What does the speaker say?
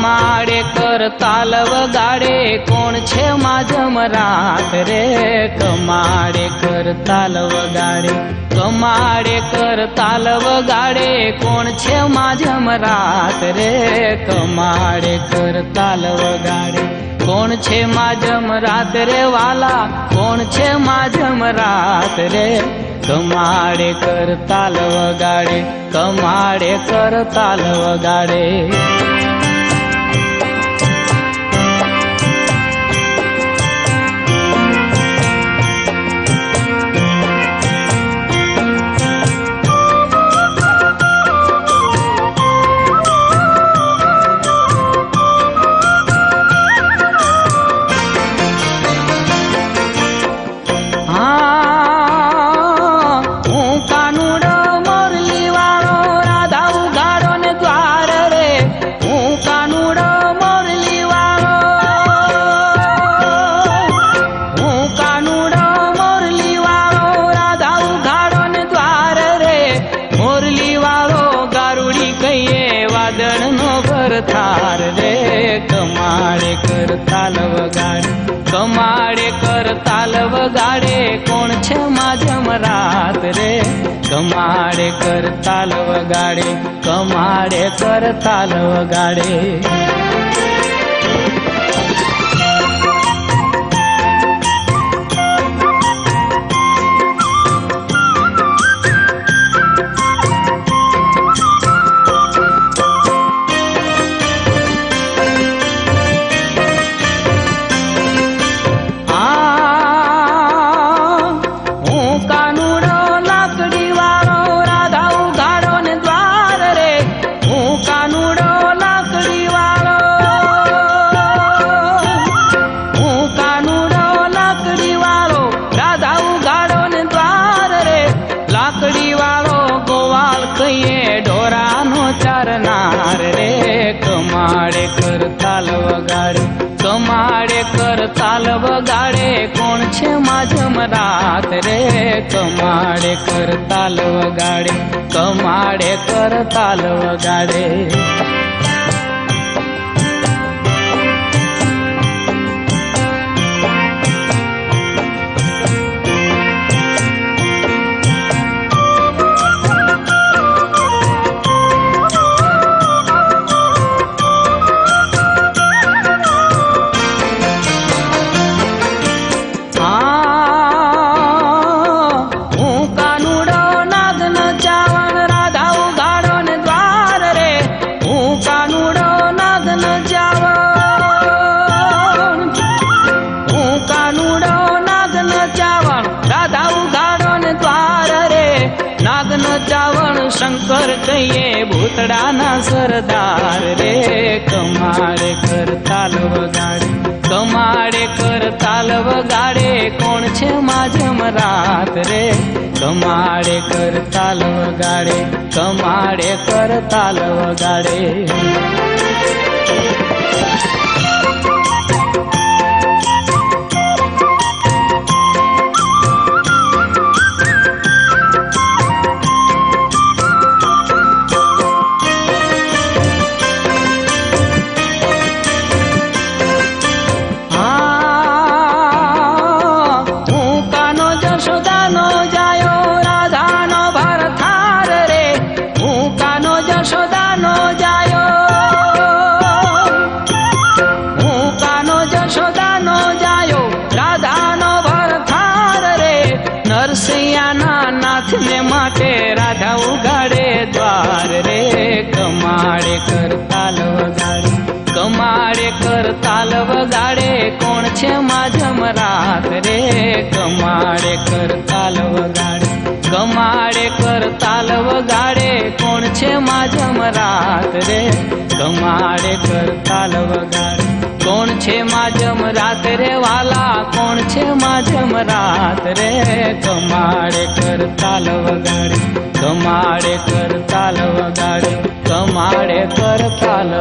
कमाड़े कर ताल वगाड़े कोण छे माझम रात रे। कमाड़े कर ताल वगाड़े, कमाड़े कर ताल वगाड़े कोण छे माझम रात रे। कमाड़े कर ताल वगाड़े कोण छे माझम रात रे वाला, कोण छे माझम रात रे। कमाड़े कर ताल वगाड़े, कमाड़े कर ताल वगाड़े। थार रे। कमाड़े कर ताल वगाड़े, कमाड़े कर ताल वगाड़े कोण छे माझम रात रे। कमाड़े कर ताल वगाड़े, कमाड़े कर ताल वगाड़े। कमाड़े कर ताल वगाड़े, कमाड़े कर ताल वगाड़े कोण छे माझम रात रे। कमाड़े कर ताल वगाड़े, कमाड़े कर ताल वगाड़े। शंकर कहिए भूतड़ा ना सरदार रे। कमाड़े कर ताल वगाड़े, कमाड़े कर ताल वगाड़े कोण छे माझम रात रे। कमाड़े कर ताल वगाड़े, कमाड़े कर ताल वगाड़े। ने माटे राधा उगाड़े द्वार रे। कमाड़े कर ताल वगाड़े, कमाड़े कर ताल वगाड़े कोण छे माझम रात रे। कमाड़े कर ताल वगाड़े, कमाड़े कर ताल वगाड़े कोण छे माझम रात रे। कमाड़े कर ताल वगाड़े कोण छे माझम रात रे वाला, कोण छे माझम रात रे। कमाड़े कर ताल वगाड़े, कमाड़े कर ताल वगाड़े, कमाड़े कर ताल